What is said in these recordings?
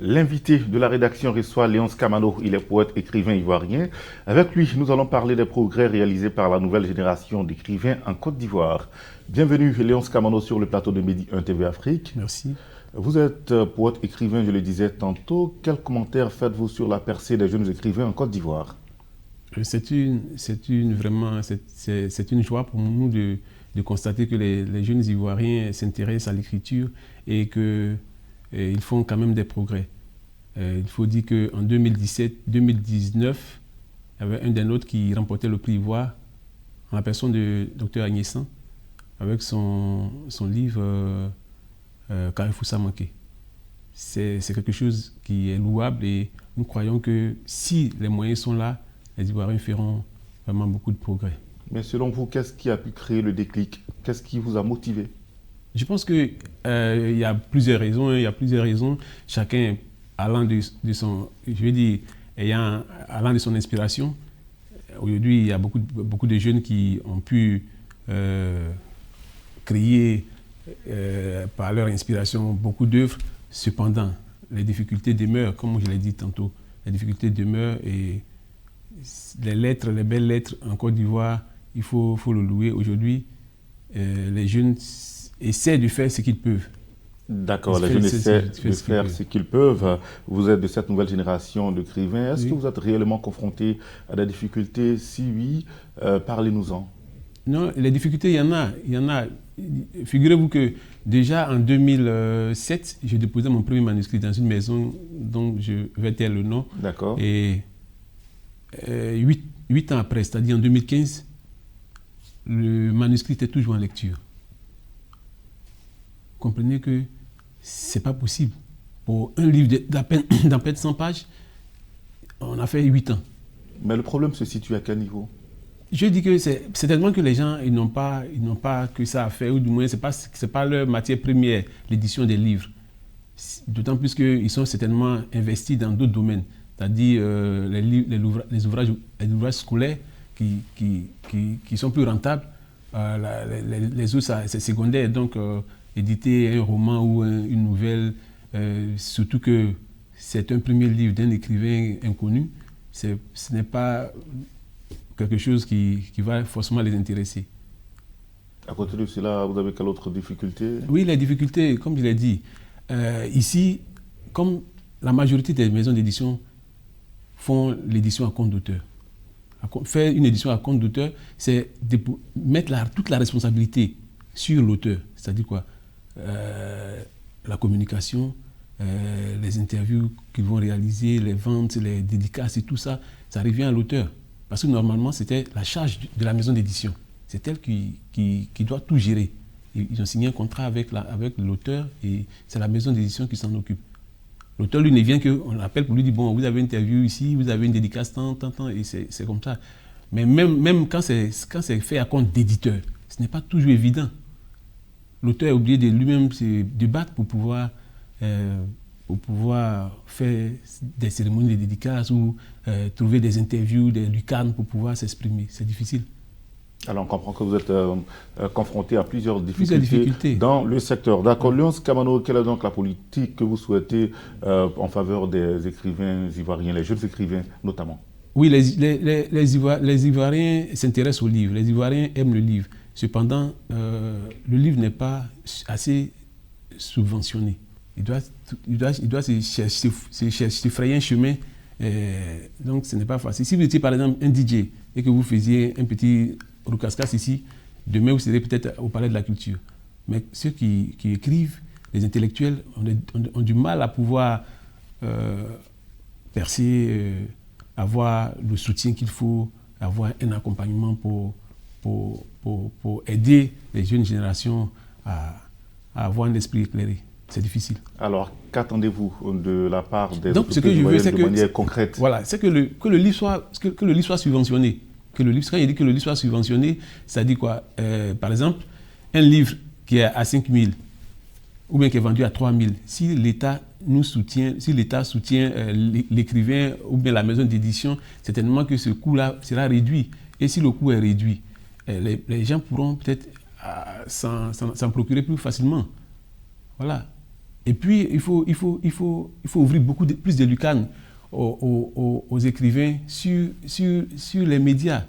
L'invité de la rédaction reçoit Léonce Kamano, il est poète, écrivain ivoirien. Avec lui, nous allons parler des progrès réalisés par la nouvelle génération d'écrivains en Côte d'Ivoire. Bienvenue Léonce Kamano sur le plateau de Midi 1 TV Afrique. Merci. Vous êtes poète, écrivain, je le disais tantôt. Quels commentaires faites-vous sur la percée des jeunes écrivains en Côte d'Ivoire? C'est une joie pour nous de constater que les jeunes Ivoiriens s'intéressent à l'écriture et qu'ils font quand même des progrès. Il faut dire qu'en 2017-2019, il y avait un des nôtres qui remportait le prix Ivoire en la personne de Dr Agnès avec son livre Carrefour Samanké. C'est quelque chose qui est louable et nous croyons que si les moyens sont là, les Ivoiriens feront vraiment beaucoup de progrès. Mais selon vous, qu'est-ce qui a pu créer le déclic? Qu'est-ce qui vous a motivé? Je pense qu'il y a plusieurs raisons. Chacun allant de son, allant de son inspiration. Aujourd'hui, il y a beaucoup de jeunes qui ont pu créer par leur inspiration beaucoup d'œuvres. Cependant, les difficultés demeurent, comme je l'ai dit tantôt. Les difficultés demeurent et les belles lettres en Côte d'Ivoire, il faut le louer. Aujourd'hui, les jeunes essaient de faire ce qu'ils peuvent. D'accord, les jeunes essaient de faire ce qu'ils peuvent. Vous êtes de cette nouvelle génération d'écrivains. Est-ce que vous êtes réellement confronté à des difficultés? Si oui, parlez-nous-en. Non, les difficultés, il y en a. Figurez-vous que déjà en 2007, j'ai déposé mon premier manuscrit dans une maison dont je vais taire le nom. D'accord. Et 8 ans après, c'est-à-dire en 2015, le manuscrit était toujours en lecture. Comprenez que c'est pas possible. Pour un livre d'à peine 100 pages, on a fait 8 ans. Mais le problème se situe à quel niveau? Je dis que c'est tellement que les gens ils n'ont pas que ça à faire, ou du moins c'est pas leur matière première, l'édition des livres. D'autant plus qu'ils sont certainement investis dans d'autres domaines, c'est-à-dire les ouvrages scolaires qui sont plus rentables. Les autres, c'est secondaire, donc éditer un roman ou une nouvelle, surtout que c'est un premier livre d'un écrivain inconnu, ce n'est pas quelque chose qui va forcément les intéresser. À côté de cela, vous avez quelle autre difficulté? Oui, les difficultés, comme je l'ai dit, ici, comme la majorité des maisons d'édition font l'édition à compte d'auteur. Faire une édition à compte d'auteur, c'est de mettre toute la responsabilité sur l'auteur. C'est-à-dire quoi? La communication, les interviews qu'ils vont réaliser, les ventes, les dédicaces et tout ça, ça revient à l'auteur. Parce que normalement, c'était la charge de la maison d'édition. C'est elle qui doit tout gérer. Ils ont signé un contrat avec l'auteur et c'est la maison d'édition qui s'en occupe. L'auteur, lui, ne vient qu'on l'appelle pour lui dire, bon, vous avez une interview ici, vous avez une dédicace, tant, et c'est comme ça. Mais même quand c'est fait à compte d'éditeur, ce n'est pas toujours évident. L'auteur est obligé de lui-même se débattre pour pouvoir faire des cérémonies de dédicaces ou trouver des interviews, des lucarnes pour pouvoir s'exprimer. C'est difficile. Alors on comprend que vous êtes confronté à plusieurs difficultés dans le secteur. D'accord. Léonce Kamano, quelle est donc la politique que vous souhaitez en faveur des écrivains ivoiriens, les jeunes écrivains notamment? Oui, les Ivoiriens s'intéressent au livre. Les Ivoiriens aiment le livre. Cependant, le livre n'est pas assez subventionné. Il doit se frayer un chemin. Donc, ce n'est pas facile. Si vous étiez par exemple un DJ et que vous faisiez un petit roucascas ici, demain vous serez peut-être au Palais de la Culture. Mais ceux qui écrivent, les intellectuels, ont du mal à pouvoir percer, avoir le soutien qu'il faut, avoir un accompagnement pour aider les jeunes générations à avoir un esprit éclairé. C'est difficile. Alors, qu'attendez-vous de la part des Donc, ce que je veux, c'est de manière concrète? Voilà, c'est que le livre soit subventionné. Quand il dit que le livre soit subventionné, ça dit quoi? Par exemple, un livre qui est à 5 000 ou bien qui est vendu à 3 000, si l'État soutient l'écrivain ou bien la maison d'édition, certainement que ce coût-là sera réduit. Et si le coût est réduit, les gens pourront peut-être s'en procurer plus facilement. Voilà. Et puis, il faut ouvrir plus de lucarnes aux écrivains sur les médias.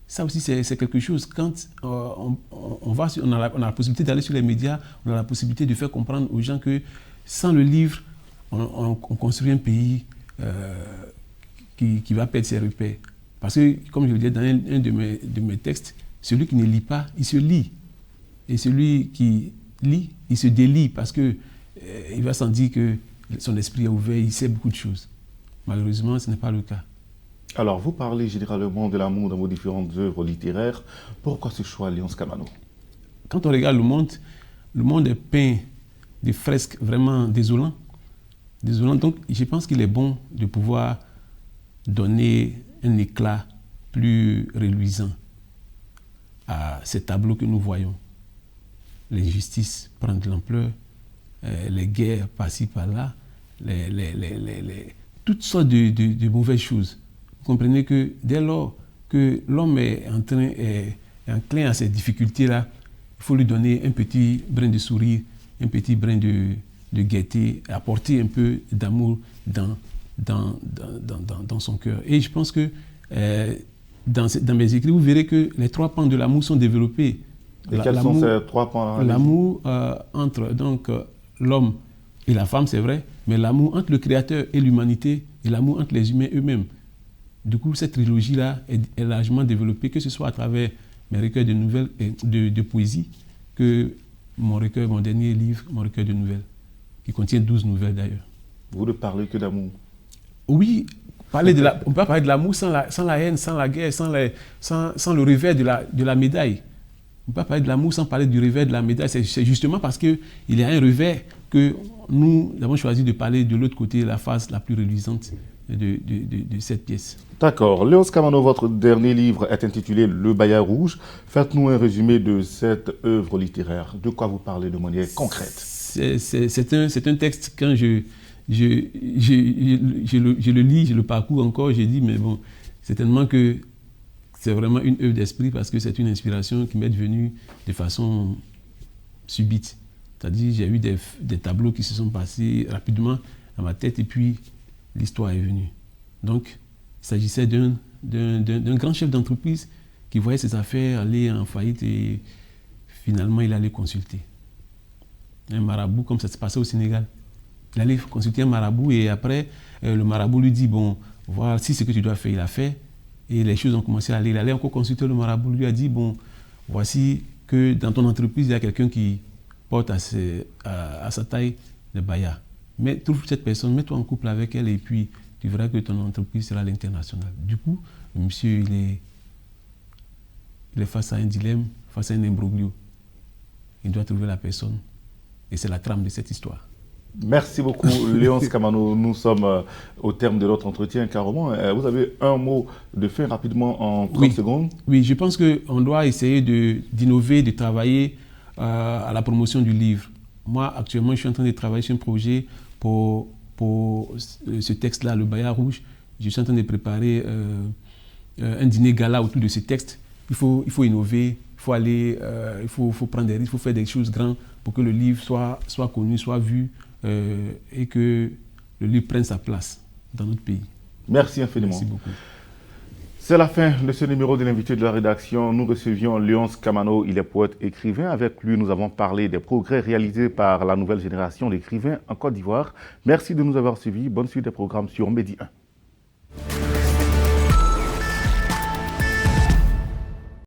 Ça aussi, c'est quelque chose. Quand on a la possibilité d'aller sur les médias, on a la possibilité de faire comprendre aux gens que sans le livre, on construit un pays qui va perdre ses repères. Parce que, comme je le disais dans un de mes textes, celui qui ne lit pas, il se lie. Et celui qui lit, il se délie parce que il va sentir que son esprit est ouvert, il sait beaucoup de choses. Malheureusement, ce n'est pas le cas. Alors, vous parlez généralement de l'amour dans vos différentes œuvres littéraires. Pourquoi ce choix, Léonce Kamano? Quand on regarde le monde est peint de fresques vraiment désolantes. Donc, je pense qu'il est bon de pouvoir donner un éclat plus reluisant à ces tableaux que nous voyons. L'injustice prend de l'ampleur, les guerres par-ci, par-là, toutes sortes de mauvaises choses. Vous comprenez que dès lors que l'homme est enclin à ces difficultés-là, il faut lui donner un petit brin de sourire, un petit brin de gaieté, apporter un peu d'amour dans son cœur. Et je pense que dans mes écrits, vous verrez que les trois pans de l'amour sont développés. Et quels sont ces trois pans? L'amour entre l'homme et la femme, c'est vrai, mais l'amour entre le Créateur et l'humanité et l'amour entre les humains eux-mêmes. Du coup, cette trilogie-là est largement développée, que ce soit à travers mes recueils de nouvelles, de poésie, que mon dernier livre, mon recueil de nouvelles, qui contient 12 nouvelles d'ailleurs. Vous ne parlez que d'amour? Oui, on peut pas parler de l'amour sans la haine, sans la guerre, sans le revers de la médaille. On ne peut pas parler de l'amour sans parler du revers de la médaille. C'est justement parce qu'il y a un revers que nous avons choisi de parler de l'autre côté, la face la plus reluisante de cette pièce. D'accord. Léonce Kamano, votre dernier livre est intitulé Le Bayard Rouge. Faites-nous un résumé de cette œuvre littéraire. De quoi vous parlez de manière concrète? C'est un texte, quand je le lis, je le parcours encore, j'ai dit, mais bon, certainement que c'est vraiment une œuvre d'esprit parce que c'est une inspiration qui m'est venue de façon subite. C'est-à-dire, j'ai eu des tableaux qui se sont passés rapidement dans ma tête et puis l'histoire est venue. Donc, il s'agissait d'un grand chef d'entreprise qui voyait ses affaires aller en faillite et finalement, il allait consulter un marabout, comme ça se passait au Sénégal. Il allait consulter un marabout et après, le marabout lui dit, bon, voici ce que tu dois faire. Il a fait. Et les choses ont commencé à aller. Il allait encore consulter le marabout. Lui a dit, bon, voici que dans ton entreprise, il y a quelqu'un qui porte à sa taille le bayard. Mais trouve cette personne, mets-toi en couple avec elle et puis tu verras que ton entreprise sera à l'international. Du coup, le monsieur, il est face à un dilemme, face à un imbroglio. Il doit trouver la personne. Et c'est la trame de cette histoire. Merci beaucoup, Léonce Kamano. Nous sommes au terme de notre entretien, carrément. Vous avez un mot de fin rapidement en 30 secondes? Oui, je pense qu'on doit essayer d'innover, de travailler à la promotion du livre. Moi, actuellement, je suis en train de travailler sur un projet pour ce texte-là, Le Bayard Rouge. Je suis en train de préparer un dîner gala autour de ce texte. Il faut innover, il faut prendre des risques, il faut faire des choses grandes pour que le livre soit connu, soit vu. Et que le livre prenne sa place dans notre pays. Merci infiniment. Merci beaucoup. C'est la fin de ce numéro de l'invité de la rédaction. Nous recevions Léonce Kamano, il est poète écrivain. Avec lui, nous avons parlé des progrès réalisés par la nouvelle génération d'écrivains en Côte d'Ivoire. Merci de nous avoir suivis. Bonne suite des programmes sur Medi 1.